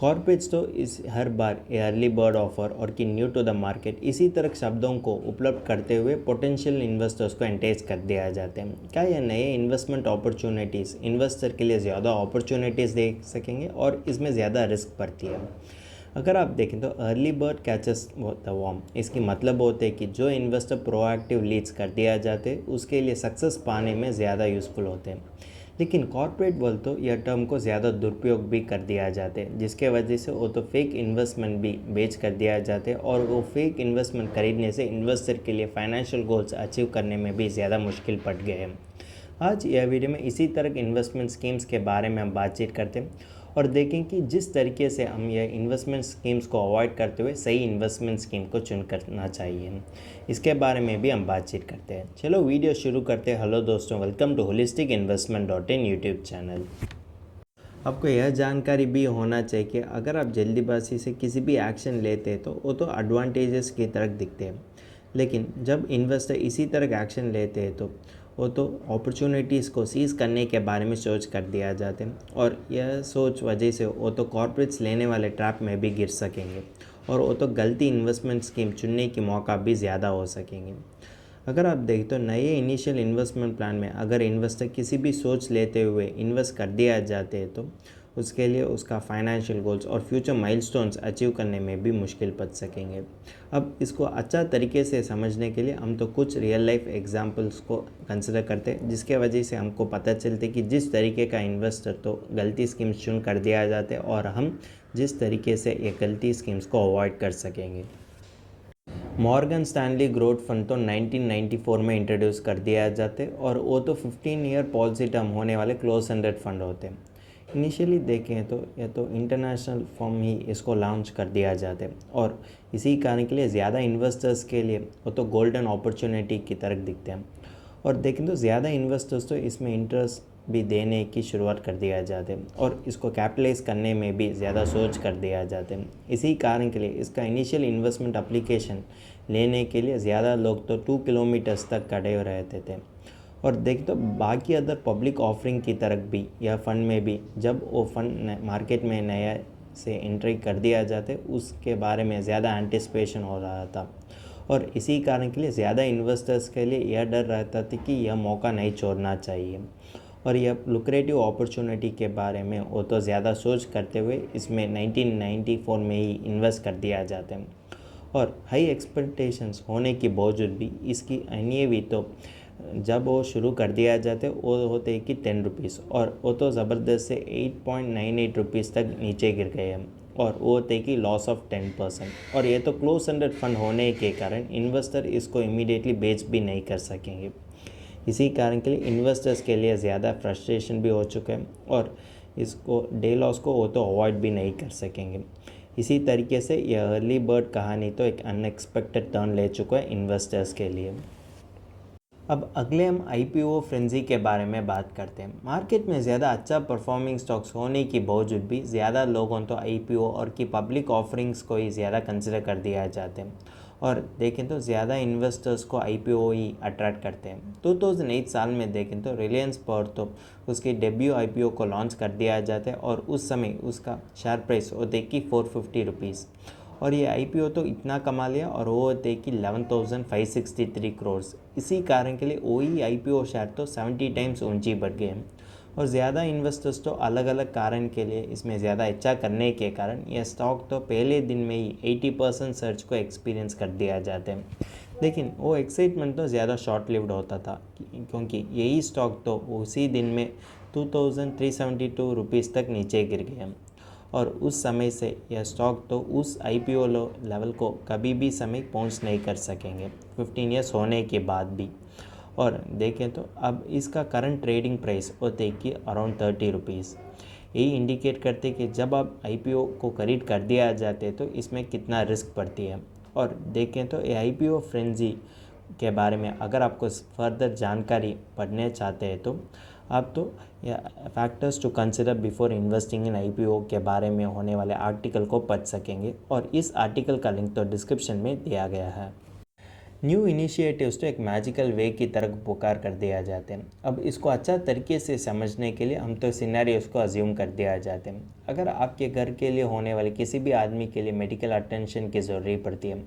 Corporates तो इस हर बार early bird offer और कि न्यू टू द मार्केट इसी तरह शब्दों को उपलब्ध करते हुए पोटेंशियल इन्वेस्टर्स को एंटेज कर दिया जाते हैं। क्या ये नए इन्वेस्टमेंट अपॉर्चुनिटीज़ इन्वेस्टर के लिए ज़्यादा अपॉर्चुनिटीज़ दे सकेंगे और इसमें ज़्यादा रिस्क पड़ती है। अगर आप देखें तो early bird catches the worm, इसकी मतलब होते हैं कि जो इन्वेस्टर प्रोएक्टिव लीड्स कर दिया जाते उसके लिए सक्सेस पाने में ज़्यादा यूज़फुल होते हैं। लेकिन कॉर्पोरेट वर्ल्ड तो यह टर्म को ज़्यादा दुरुपयोग भी कर दिया जाते हैं, जिसके वजह से वो तो फेक इन्वेस्टमेंट भी बेच कर दिया जाते हैं और वो फेक इन्वेस्टमेंट खरीदने से इन्वेस्टर के लिए फाइनेंशियल गोल्स अचीव करने में भी ज़्यादा मुश्किल पड़ गए हैं। आज यह वीडियो में इसी तरह के इन्वेस्टमेंट स्कीम्स के बारे में हम बातचीत करते हैं और देखें कि जिस तरीके से हम यह इन्वेस्टमेंट स्कीम्स को अवॉइड करते हुए सही इन्वेस्टमेंट स्कीम को चुन करना चाहिए, इसके बारे में भी हम बातचीत करते हैं। चलो वीडियो शुरू करते हैं। हेलो दोस्तों, welcome to holistic investment dot in YouTube channel. आपको यह जानकारी भी होना चाहिए कि अगर आप जल्दीबाजी से किसी भी एक्शन लेते हैं तो वो तो एडवांटेजेस की तरह दिखते हैं, लेकिन जब इन्वेस्टर इसी तरह एक्शन लेते हैं तो वो तो अपॉर्चुनिटीज़ को सीज़ करने के बारे में सोच कर दिया जाते हैं और यह सोच वजह से वो तो कॉर्पोरेट्स लेने वाले ट्रैप में भी गिर सकेंगे और वो तो गलती इन्वेस्टमेंट स्कीम चुनने की मौका भी ज़्यादा हो सकेंगे। अगर आप देखें तो नए इनिशियल इन्वेस्टमेंट प्लान में अगर इन्वेस्टर किसी भी सोच लेते हुए इन्वेस्ट कर दिया जाते हैं तो उसके लिए उसका फाइनेंशियल गोल्स और फ्यूचर माइलस्टोन्स अचीव करने में भी मुश्किल पड़ सकेंगे। अब इसको अच्छा तरीके से समझने के लिए हम तो कुछ रियल लाइफ एग्जांपल्स को कंसिडर करते हैं, जिसके वजह से हमको पता चलते कि जिस तरीके का इन्वेस्टर तो गलती स्कीम्स चुन कर दिया जाते और हम जिस तरीके से ये गलती स्कीम्स को अवॉइड कर सकेंगे। मॉर्गन स्टैनली ग्रोथ फंड तो 1994 में इंट्रोड्यूस कर दिया जाते और वो तो 15 ईयर पॉलिसी टर्म होने वाले क्लोज एंडेड फंड होते हैं। इनिशियली देखें तो यह तो इंटरनेशनल फॉर्म ही इसको लॉन्च कर दिया जाते और इसी कारण के लिए ज़्यादा इन्वेस्टर्स के लिए वो तो गोल्डन अपॉर्चुनिटी की तरह दिखते हैं और देखें तो ज़्यादा इन्वेस्टर्स तो इसमें इंटरेस्ट भी देने की शुरुआत कर दिया जाते हैं और इसको कैपिटलाइज करने में भी ज़्यादा सोच कर दिया जाते हैं। इसी कारण के लिए इसका इनिशियल इन्वेस्टमेंट एप्लीकेशन लेने के लिए ज़्यादा लोग तो 2 किलोमीटर्स तक खड़े रहते थे और देखें तो बाकी अदर पब्लिक ऑफरिंग की तरफ भी यह फ़ंड में भी जब वो फंड मार्केट में नया से एंट्री कर दिया जाते उसके बारे में ज़्यादा एंटिसिपेशन हो रहा था और इसी कारण के लिए ज़्यादा इन्वेस्टर्स के लिए यह डर रहता था कि यह मौका नहीं छोड़ना चाहिए और यह लुक्रेटिव अपॉर्चुनिटी के बारे में वो तो ज़्यादा सोच करते हुए इसमें 1994 में ही इन्वेस्ट कर दिया जाते हैं और हाई एक्सपेक्टेशंस होने के बावजूद भी इसकी अनियमित तो जब वो शुरू कर दिया जाते वो होते कि 10 रुपीज़ और वो तो ज़बरदस्त से 8.98 रुपीज़ तक नीचे गिर गए हैं और वो होते कि लॉस ऑफ 10%। और ये तो क्लोज एंडेड फंड होने के कारण इन्वेस्टर इसको इमीडिएटली बेच भी नहीं कर सकेंगे। इसी कारण के लिए इन्वेस्टर्स के लिए ज़्यादा फ्रस्ट्रेशन भी हो चुका है और इसको डे लॉस को वो तो अवॉइड भी नहीं कर सकेंगे। इसी तरीके से यह अर्ली बर्ड कहानी तो एक अनएक्सपेक्टेड टर्न ले चुका है इन्वेस्टर्स के लिए। अब अगले हम आईपीओ फ्रेंजी के बारे में बात करते हैं। मार्केट में ज़्यादा अच्छा परफॉर्मिंग स्टॉक्स होने के बावजूद भी ज़्यादा लोगों तो आईपीओ और की पब्लिक ऑफरिंग्स को ही ज़्यादा कंसिडर कर दिया जाते हैं और देखें तो ज़्यादा इन्वेस्टर्स को आईपीओ ही अट्रैक्ट करते हैं। 2008 साल में देखें तो रिलायंस पर तो उसकी डेब्यू आईपीओ को लॉन्च कर दिया जाता है और उस समय उसका शेयर प्राइस होते कि 450 रुपीज़ और ये आईपीओ तो इतना कमा लिया और वो होते कि 11,563 करोड़। इसी कारण के लिए वही आईपीओ शेयर तो 70 टाइम्स ऊंची बढ़ गए हैं और ज़्यादा इन्वेस्टर्स तो अलग अलग कारण के लिए इसमें ज़्यादा इच्छा करने के कारण यह स्टॉक तो पहले दिन में ही 80% सर्च को एक्सपीरियंस कर दिया जाते हैं। लेकिन वो एक्साइटमेंट तो ज़्यादा शॉर्ट लिव्ड होता था क्योंकि यही स्टॉक तो उसी दिन में 2,372 रुपीज़ तक नीचे गिर गया और उस समय से यह स्टॉक तो उस आईपीओ लेवल को कभी भी समय पहुंच नहीं कर सकेंगे 15 ईयर्स होने के बाद भी। और देखें तो अब इसका करंट ट्रेडिंग प्राइस होते कि अराउंड 30 रुपीज़। यही इंडिकेट करते कि जब आप आईपीओ को खरीद कर दिया जाते तो इसमें कितना रिस्क पड़ती है। और देखें तो ये आईपीओ फ्रेंजी के बारे में अगर आपको फर्दर जानकारी पढ़ने चाहते हैं तो आप तो factors to consider before investing in IPO के बारे में होने वाले आर्टिकल को पढ़ सकेंगे और इस आर्टिकल का लिंक तो डिस्क्रिप्शन में दिया गया है। न्यू इनिशिएटिव्स तो एक मैजिकल वे की तरह पुकार कर दिया जाते हैं। अब इसको अच्छा तरीके से समझने के लिए हम तो सिनेरियोस को अज्यूम कर दिया जाते हैं। अगर आपके घर के लिए होने वाले किसी भी आदमी के लिए मेडिकल अटेंशन की ज़रूरी पड़ती है,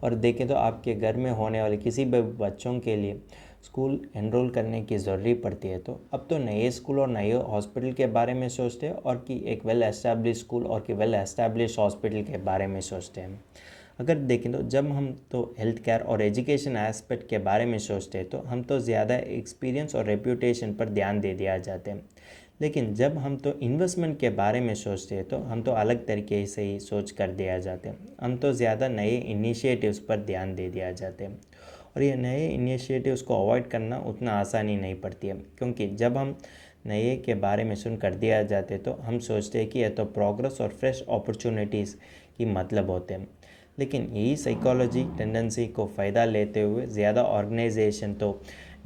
और देखें तो आपके घर में होने वाले किसी भी बच्चों के लिए स्कूल एनरोल करने की ज़रूरी पड़ती है, तो अब तो नए स्कूल और नए हॉस्पिटल के बारे में सोचते हैं, और कि एक वेल एस्टैब्लिश स्कूल और कि वेल एस्टैब्लिश हॉस्पिटल के बारे में सोचते हैं। अगर देखें तो जब हम तो हेल्थ केयर और एजुकेशन एस्पेक्ट के बारे में सोचते हैं, तो हम तो ज़्यादा एक्सपीरियंस और रेप्यूटेशन पर ध्यान दे दिया जाते हैं। लेकिन जब हम तो इन्वेस्टमेंट के बारे में सोचते हैं, तो हम तो अलग तरीके से ही सोच कर दिया जाते हैं। हम तो ज़्यादा नए इनिशिएटिव्स पर ध्यान दे दिया जाते हैं, और ये नए इनिशिएटिव्स को अवॉइड करना उतना आसानी नहीं पड़ती है, क्योंकि जब हम नए के बारे में सुन कर दिया जाते तो हम सोचते हैं कि यह तो प्रोग्रेस और फ्रेश अपॉर्चुनिटीज़ की मतलब होते हैं। लेकिन यही साइकोलॉजी टेंडेंसी को फ़ायदा लेते हुए ज़्यादा ऑर्गेनाइजेशन तो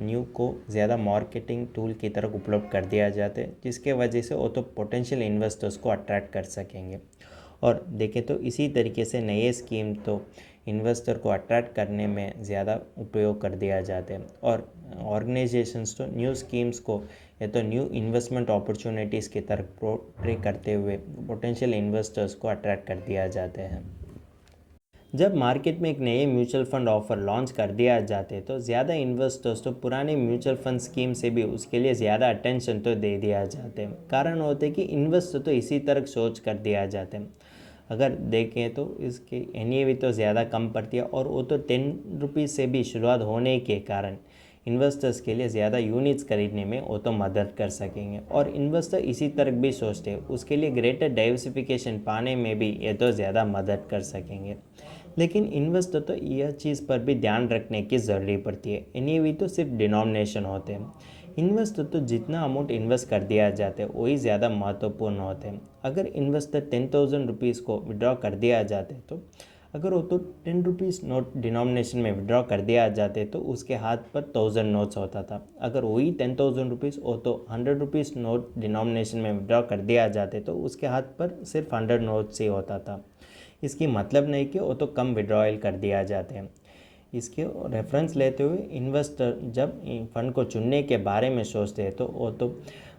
न्यू को ज़्यादा मार्केटिंग टूल की तरह उपलब्ध कर दिया जाता है, जिसके वजह से वो तो पोटेंशियल इन्वेस्टर्स को अट्रैक्ट कर सकेंगे। और देखें तो इसी तरीके से नए स्कीम तो इन्वेस्टर को अट्रैक्ट करने में ज़्यादा उपयोग कर दिया जाते हैं, और ऑर्गेनाइजेशंस तो न्यू स्कीम्स को या तो न्यू इन्वेस्टमेंट अपॉर्चुनिटीज़ की तरफ पोर्ट्रे करते हुए पोटेंशियल इन्वेस्टर्स को अट्रैक्ट कर दिया जाते हैं। जब मार्केट में एक नए म्यूचुअल फंड ऑफर लॉन्च कर दिया जाते तो ज़्यादा इन्वेस्टर्स तो पुराने म्यूचुअल फंड स्कीम से भी उसके लिए ज़्यादा अटेंशन तो दे दिया जाते हैं। कारण होते कि इन्वेस्टर तो इसी तरह सोच कर दिया जाते हैं। अगर देखें तो इसकी एनएवी तो ज़्यादा कम पड़ती है, और वो तो 10 रुपीज़ से भी शुरुआत होने के कारण इन्वेस्टर्स के लिए ज़्यादा यूनिट्स खरीदने में वो तो मदद कर सकेंगे। और इन्वेस्टर इसी तरह भी सोचते हैं, उसके लिए ग्रेटर डाइवर्सिफिकेशन पाने में भी ये तो ज़्यादा मदद कर सकेंगे। लेकिन इन्वेस्टर तो यह चीज़ पर भी ध्यान रखने की ज़रूरी पड़ती है, एनएवी तो सिर्फ डिनोमिनेशन होते हैं। इन्वेस्टर तो जितना अमाउंट इन्वेस्ट कर दिया जाता है वही ज़्यादा महत्वपूर्ण होते हैं। अगर इन्वेस्टर 10,000 रुपीज़ को विड्रॉ कर दिया जाता है, तो अगर वो तो 10 रुपीज़ नोट डिनोमिनेशन में विड्रॉ कर दिया जाते तो उसके हाथ पर 1,000 नोट्स होता था। अगर वही 10,000 रुपीज़ वो तो 100 रुपीज़ नोट डिनोमिनेशन में विड्रॉ कर दिया जाते तो उसके हाथ पर सिर्फ 100 नोट्स ही होता था। इसकी मतलब नहीं कि वो तो कम विड्रॉयल कर दिया जाते हैं। इसके रेफरेंस लेते हुए इन्वेस्टर जब फ़ंड को चुनने के बारे में सोचते हैं, तो वो तो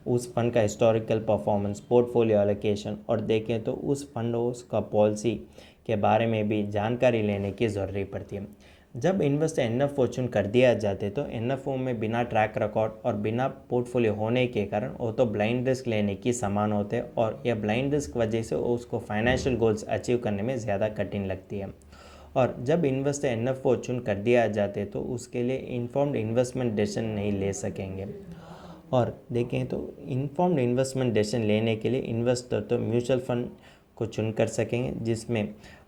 उस फंड का हिस्टोरिकल परफॉर्मेंस, पोर्टफोलियो एलोकेशन, और देखें तो उस फंड का पॉलिसी के बारे में भी जानकारी लेने की ज़रूरत पड़ती है। जब इन्वेस्टर एनएफओ चुन कर दिया जाते तो एनएफओ में बिना ट्रैक रिकॉर्ड और बिना पोर्टफोलियो होने के कारण वो तो ब्लाइंड रिस्क लेने की समान होते हैं, और यह ब्लाइंड रिस्क वजह से उसको फाइनेंशियल गोल्स अचीव करने में ज़्यादा कठिन लगती है। और जब इन्वेस्टर एनएफओ चुन कर दिया जाते तो उसके लिए इन्फॉर्म्ड इन्वेस्टमेंट डिसीजन नहीं ले सकेंगे। और देखें तो इन्फॉर्म्ड इन्वेस्टमेंट डिसीजन लेने के लिए इन्वेस्टर तो म्यूचुअल फंड को चुन कर सकेंगे जिसमें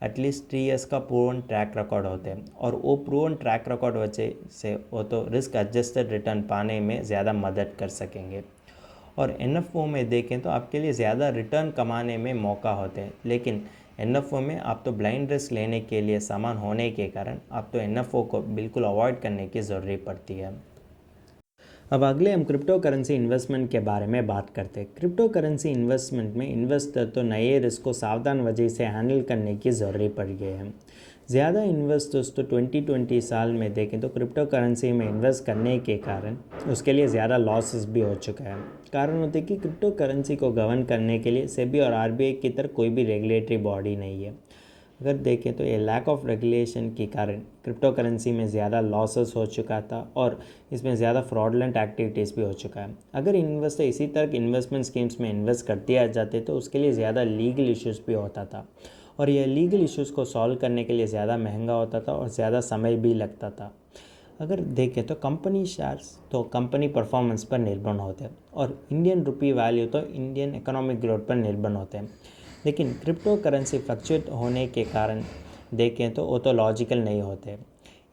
एटलीस्ट 3 इयर्स का प्रूवन ट्रैक रिकॉर्ड होते हैं, और वो प्रूवन ट्रैक रिकॉर्ड वजह से वो तो रिस्क एडजस्टेड रिटर्न पाने में ज़्यादा मदद कर सकेंगे। और एनएफओ में देखें तो आपके लिए ज़्यादा रिटर्न कमाने में मौका होते हैं, लेकिन एनएफओ में आप तो ब्लाइंड रिस्क लेने के लिए सामान होने के कारण आप तो एनएफओ को बिल्कुल अवॉइड करने की ज़रूरत पड़ती है। अब अगले हम क्रिप्टो करेंसी इन्वेस्टमेंट के बारे में बात करते हैं। क्रिप्टो करेंसी इन्वेस्टमेंट में इन्वेस्टर तो नए रिस्क को सावधान वजह से हैंडल करने की ज़रूरत पड़ गई है। ज़्यादा इन्वेस्टर्स तो 2020 साल में देखें तो क्रिप्टो करेंसी में इन्वेस्ट करने के कारण उसके लिए ज़्यादा लॉसेस भी हो चुका है। कारण होते कि क्रिप्टो करेंसी को गवर्न करने के लिए सेबी और आरबीआई की तरह कोई भी रेगुलेटरी बॉडी नहीं है। अगर देखें तो ये लैक ऑफ रेगुलेशन के कारण क्रिप्टो करेंसी में ज़्यादा लॉसेस हो चुका था, और इसमें ज़्यादा फ्रॉडलेंट एक्टिविटीज़ भी हो चुका है। अगर इन्वेस्टर इसी तरह की इन्वेस्टमेंट स्कीम्स में इन्वेस्ट कर दिया जाते तो उसके लिए ज़्यादा लीगल इश्यूज़ भी होता था, और यह लीगल इश्यूज़ को सॉल्व करने के लिए ज़्यादा महंगा होता था और ज़्यादा समय भी लगता था। अगर देखें तो कंपनी शेयर्स तो कंपनी परफॉर्मेंस पर निर्भर होते हैं, और इंडियन रुपी वैल्यू तो इंडियन इकोनॉमिक ग्रोथ पर निर्भर होते हैं। लेकिन क्रिप्टो करेंसी फ्लक्चुएट होने के कारण देखें तो वो तो लॉजिकल नहीं होते।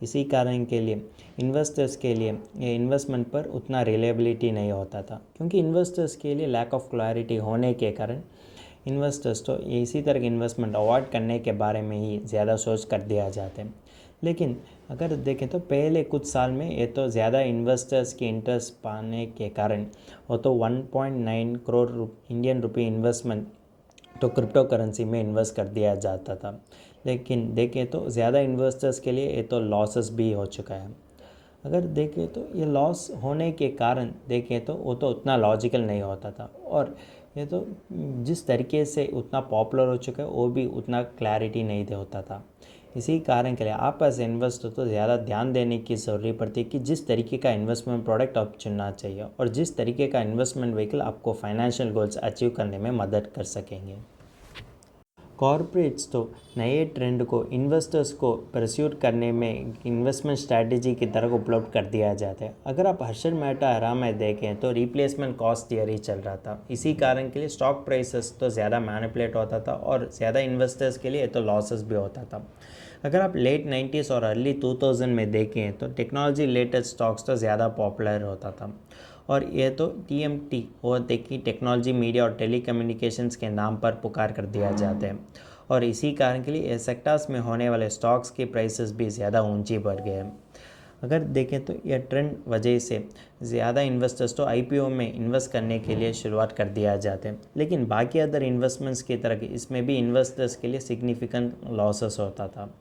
इसी कारण के लिए इन्वेस्टर्स के लिए ये इन्वेस्टमेंट पर उतना रिलायबिलिटी नहीं होता था, क्योंकि इन्वेस्टर्स के लिए लैक ऑफ क्लैरिटी होने के कारण इन्वेस्टर्स तो इसी तरह के इन्वेस्टमेंट अवॉइड करने के बारे में ही ज़्यादा सोच कर दिया जाते हैं। लेकिन अगर देखें तो पहले कुछ साल में ये तो ज़्यादा इन्वेस्टर्स की इंटरेस्ट पाने के कारण वो तो 1.9 करोड़ इंडियन रुपी इन्वेस्टमेंट तो क्रिप्टो करेंसी में इन्वेस्ट कर दिया जाता था। लेकिन देखें तो ज़्यादा इन्वेस्टर्स के लिए ये तो लॉसेस भी हो चुका है। अगर देखें तो ये लॉस होने के कारण देखें तो वो तो उतना लॉजिकल नहीं होता था, और ये तो जिस तरीके से उतना पॉपुलर हो चुका है वो भी उतना क्लैरिटी नहीं दे होता था। इसी कारण के लिए आप एज इन्वेस्टर तो ज़्यादा ध्यान देने की ज़रूरत पड़ती है कि जिस तरीके का इन्वेस्टमेंट प्रोडक्ट आप चुनना चाहिए और जिस तरीके का इन्वेस्टमेंट व्हीकल आपको फाइनेंशियल गोल्स अचीव करने में मदद कर सकेंगे। कॉरपोरेट्स तो नए ट्रेंड को इन्वेस्टर्स को परस्यूट करने में इन्वेस्टमेंट स्ट्रैटेजी की तरह उपलब्ध कर दिया जाता है। अगर आप हर्षद मेहता हरा में देखें तो रिप्लेसमेंट कॉस्ट थियरी चल रहा था। इसी कारण के लिए स्टॉक प्राइसेस तो ज़्यादा मैनिपुलेट होता था और ज़्यादा इन्वेस्टर्स के लिए तो लॉसेस भी होता था। अगर आप लेट 90s और अर्ली 2000 में देखें तो टेक्नोलॉजी रिलेटेड स्टॉक्स तो ज़्यादा पॉपुलर होता था, और ये तो TMT और देखिए टेक्नोलॉजी मीडिया और टेलीकम्युनिकेशंस के नाम पर पुकार कर दिया जाता है, और इसी कारण के लिए ये सेक्टर्स में होने वाले स्टॉक्स की प्राइसेस भी ज़्यादा ऊंची बढ़ गए हैं। अगर देखें तो यह ट्रेंड वजह से ज़्यादा इन्वेस्टर्स तो IPO में इन्वेस्ट करने के लिए शुरुआत कर दिया जाते हैं, लेकिन बाकी अदर इन्वेस्टमेंट्स की तरह इसमें भी इन्वेस्टर्स के लिए सिग्निफिकेंट लॉसेस होता था।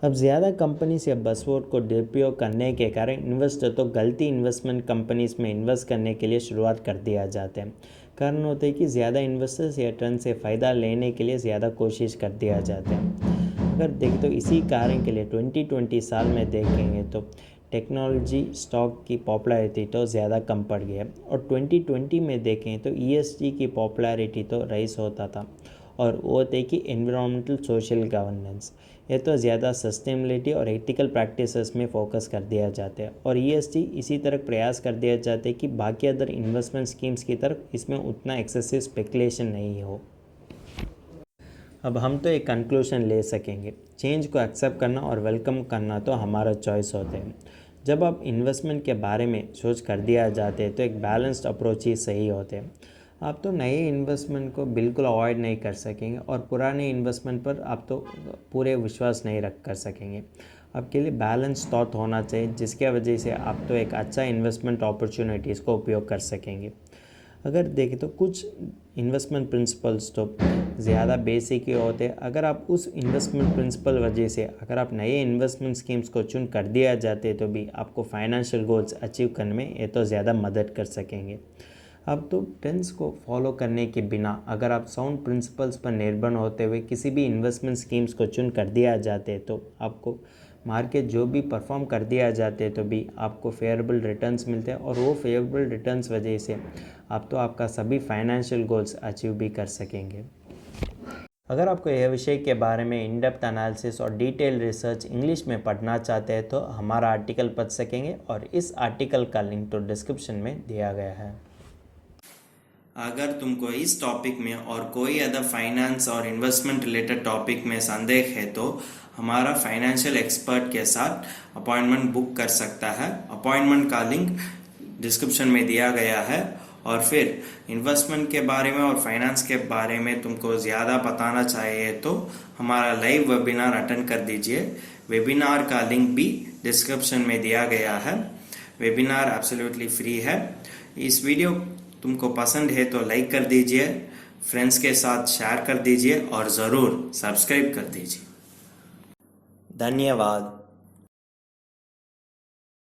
अब ज़्यादा कंपनीज या बसवर्ड को दुरुपयोग करने के कारण इन्वेस्टर तो गलती इन्वेस्टमेंट कंपनीज में इन्वेस्ट करने के लिए शुरुआत कर दिया जाते हैं। कारण होता है कि ज़्यादा इन्वेस्टर्स या ट्रेंड से फ़ायदा लेने के लिए ज़्यादा कोशिश कर दिया जाते हैं। अगर देखें तो इसी कारण के लिए 2020 साल में देखेंगे तो टेक्नोलॉजी स्टॉक की पॉपुलैरिटी तो ज़्यादा कम पड़ गई है, और 2020 में देखें तो ESG की पॉपुलैरिटी तो राइज होता था, और वो थे कि एनवायरमेंटल सोशल गवर्नेंस, ये तो ज़्यादा सस्टेनेबिलिटी और एथिकल प्रैक्टिसेस में फोकस कर दिया जाता है, और ESG इसी तरह प्रयास कर दिया जाता है कि बाकी अदर इन्वेस्टमेंट स्कीम्स की तरफ इसमें उतना एक्सेसिव स्पेकुलेशन नहीं हो। अब हम तो एक कंक्लूजन ले सकेंगे, चेंज को एक्सेप्ट करना और वेलकम करना तो हमारा चॉइस होते हैं। जब आप इन्वेस्टमेंट के बारे में सोच कर दिया जाते हैं तो एक बैलेंस्ड अप्रोच ही सही होते हैं। आप तो नए इन्वेस्टमेंट को बिल्कुल अवॉइड नहीं कर सकेंगे, और पुराने इन्वेस्टमेंट पर आप तो पूरे विश्वास नहीं रख कर सकेंगे। आपके लिए बैलेंस थॉट होना चाहिए, जिसके वजह से आप तो एक अच्छा इन्वेस्टमेंट अपॉर्चुनिटीज़ को उपयोग कर सकेंगे। अगर देखें तो कुछ इन्वेस्टमेंट प्रिंसिपल्स तो ज़्यादा बेसिक ही होते हैं। अगर आप उस इन्वेस्टमेंट प्रिंसिपल वजह से अगर आप नए इन्वेस्टमेंट स्कीम्स को चुन कर दिया जाते तो भी आपको फाइनेंशियल गोल्स अचीव करने में ये तो ज़्यादा मदद कर सकेंगे। अब तो ट्रेंड्स को फॉलो करने के बिना अगर आप साउंड प्रिंसिपल्स पर निर्भर होते हुए किसी भी इन्वेस्टमेंट स्कीम्स को चुन कर दिया जाते तो आपको मार्केट जो भी परफॉर्म कर दिया जाते तो भी आपको फेवरेबल रिटर्न्स मिलते हैं, और वो फेवरेबल रिटर्न्स वजह से आप तो आपका सभी फाइनेंशियल गोल्स अचीव भी कर सकेंगे। अगर आपको यह विषय के बारे में इन डेप्थ एनालिसिस और डिटेल रिसर्च इंग्लिश में पढ़ना चाहते हैं तो हमारा आर्टिकल पढ़ सकेंगे, और इस आर्टिकल का लिंक तो डिस्क्रिप्शन में दिया गया है। अगर तुमको इस टॉपिक में और कोई अदर फाइनेंस और इन्वेस्टमेंट रिलेटेड टॉपिक में संदेह है तो हमारा फाइनेंशियल एक्सपर्ट के साथ अपॉइंटमेंट बुक कर सकता है। अपॉइंटमेंट का लिंक डिस्क्रिप्शन में दिया गया है। और फिर इन्वेस्टमेंट के बारे में और फाइनेंस के बारे में तुमको ज़्यादा बताना चाहिए तो हमारा लाइव वेबिनार अटेंड कर दीजिए। वेबिनार का लिंक भी डिस्क्रिप्शन में दिया गया है। वेबिनार एब्सोल्युटली फ्री है। इस वीडियो तुमको पसंद है तो लाइक कर दीजिए, फ्रेंड्स के साथ शेयर कर दीजिए और ज़रूर सब्सक्राइब कर दीजिए। धन्यवाद।